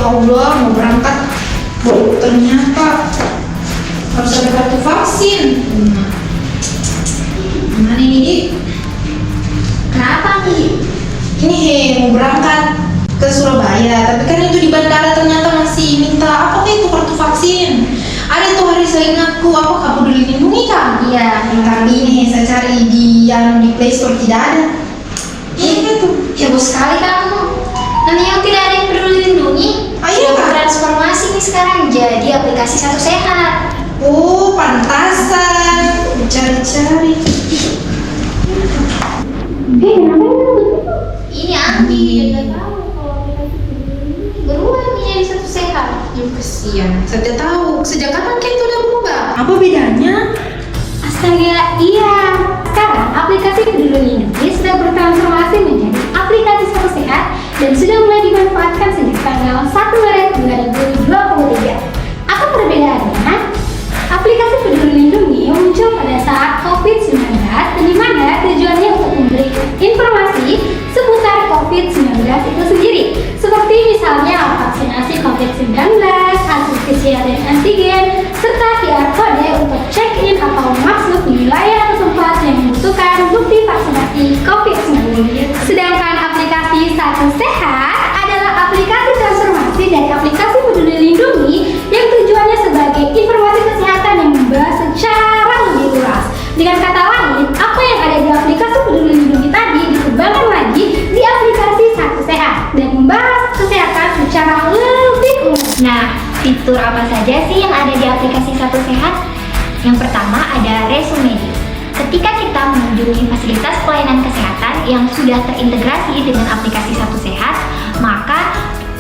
Allah, mau berangkat. Oh, ternyata harus ada kartu vaksin. Mana ini, Dik? Kenapa nih? Ini mau berangkat ke Surabaya, tapi kan itu di bandara ternyata masih minta apa itu kartu vaksin. Ada tuh hari seingatku, apa Peduli Lindungi kan? Iya. Tapi ini saya cari di Play Store tidak ada. Ini tuh. Heboh sekali kamu. Namanya tidak ada yang Peduli Lindungi. Iya, Kak. Transformasi nih sekarang jadi aplikasi Satu Sehat. Oh, pantasan. Cari-cari. Kenapa ini Anggi dan gak tahu kalau aplikasi Peduli Lindungi berubah menjadi Satu Sehat. Kesian. Saya tidak tahu. Sejak kapan itu udah berubah? Apa bedanya? Astaga, iya. Sekarang aplikasi Peduli Lindungi sudah bertransformasi menjadi aplikasi Satu Sehat dan sudah mulai dimanfaatkan sejak tanggal 1 Maret 2023. Apa perbedaannya? Aplikasi Peduli Lindungi muncul pada saat COVID-19 dan di mana tujuannya untuk memberikan informasi seputar COVID-19 itu sendiri, seperti misalnya vaksinasi COVID-19, hasil PCR dan antigen, serta QR kode untuk check-in atau masuk di wilayah atau tempat yang membutuhkan bukti vaksinasi COVID-19. Sedangkan aplikasi Satu Sehat adalah aplikasi transformasi dari aplikasi Peduli Lindungi yang tujuannya sebagai informasi kesehatan yang membahas secara lebih luas. Dengan kata lain, apa yang ada di aplikasi Peduli Lindungi tadi dikembangkan lagi di aplikasi Satu Sehat dan membahas kesehatan secara lebih umum. Nah, fitur apa saja sih yang ada di aplikasi Satu Sehat? Yang pertama ada resume. Ketika kita mengunjungi fasilitas pelayanan kesehatan yang sudah terintegrasi dengan aplikasi Satu Sehat, maka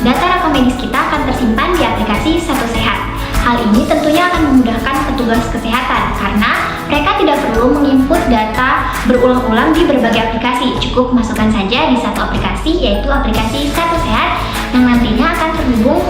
data rekam medis kita akan tersimpan di aplikasi Satu Sehat. Hal ini tentunya akan memudahkan petugas kesehatan karena mereka tidak perlu menginput data berulang-ulang di berbagai aplikasi. Cukup masukkan saja di satu aplikasi, yaitu aplikasi Satu Sehat yang nantinya akan terhubung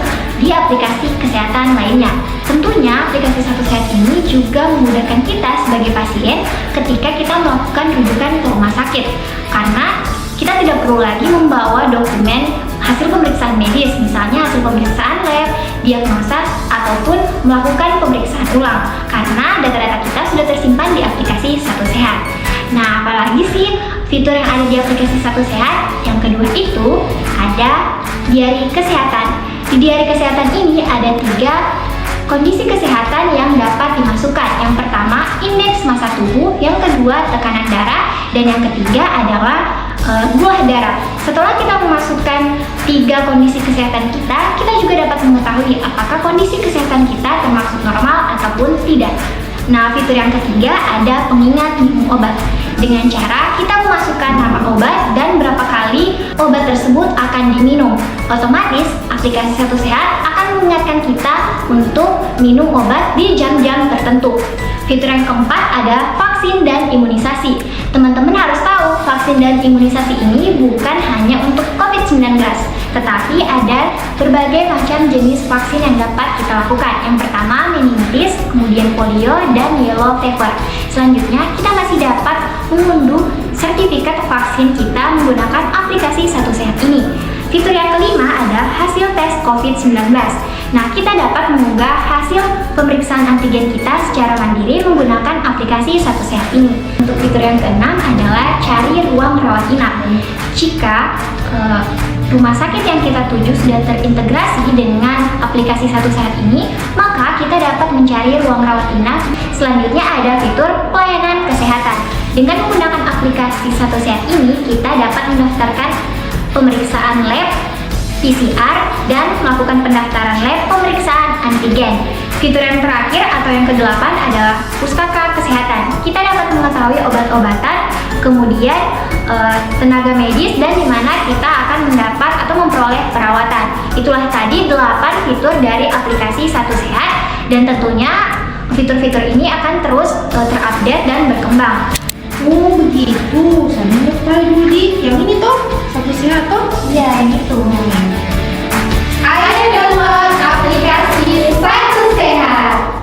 di aplikasi kesehatan lainnya. Tentunya aplikasi Satu Sehat ini juga memudahkan kita sebagai pasien ketika kita melakukan rujukan ke rumah sakit karena kita tidak perlu lagi membawa dokumen hasil pemeriksaan medis, misalnya hasil pemeriksaan lab, diagnosa, ataupun melakukan pemeriksaan ulang karena data-data kita sudah tersimpan di aplikasi Satu Sehat. Nah, apalagi sih fitur yang ada di aplikasi Satu Sehat? Yang kedua itu ada diari kesehatan. Di diari kesehatan ini ada 3 kondisi kesehatan yang dapat dimasukkan. Yang pertama, indeks massa tubuh, yang kedua, tekanan darah, dan yang ketiga adalah gula darah. Setelah kita memasukkan 3 kondisi kesehatan kita juga dapat mengetahui apakah kondisi kesehatan kita termasuk normal ataupun tidak. Nah, fitur yang ketiga ada pengingat minum obat. Dengan cara kita memasukkan nama obat dan berapa kali obat tersebut akan diminum. Otomatis aplikasi Satu Sehat akan mengingatkan kita untuk minum obat di jam-jam tertentu. Fitur yang keempat ada vaksin dan imunisasi. Teman-teman harus tahu, vaksin dan imunisasi ini bukan hanya untuk COVID-19, tetapi ada berbagai macam jenis vaksin yang dapat kita lakukan. Yang pertama meningitis, kemudian polio, dan yellow fever. Selanjutnya kita masih dapat mengunduh sertifikat vaksin kita menggunakan aplikasi Satu Sehat ini. Fitur yang kelima ada hasil tes COVID-19. Nah, kita dapat mengunggah hasil pemeriksaan antigen kita secara mandiri menggunakan aplikasi Satu Sehat ini. Untuk fitur yang keenam adalah cari ruang rawat inap. Jika rumah sakit yang kita tuju sudah terintegrasi dengan aplikasi Satu Sehat ini, maka kita dapat mencari ruang rawat inap. Selanjutnya ada fitur pelayanan kesehatan. Dengan menggunakan aplikasi Satu Sehat ini, kita dapat mendaftarkan pemeriksaan lab, PCR, dan melakukan pendaftaran lab pemeriksaan antigen. Fitur yang terakhir atau yang ke-8 adalah pustaka kesehatan. Kita dapat mengetahui obat-obatan, kemudian tenaga medis, dan di mana kita akan mendapat atau memperoleh perawatan. Itulah tadi 8 fitur dari aplikasi Satu Sehat, dan tentunya fitur-fitur ini akan terus terupdate dan berkembang. Oh begitu, saya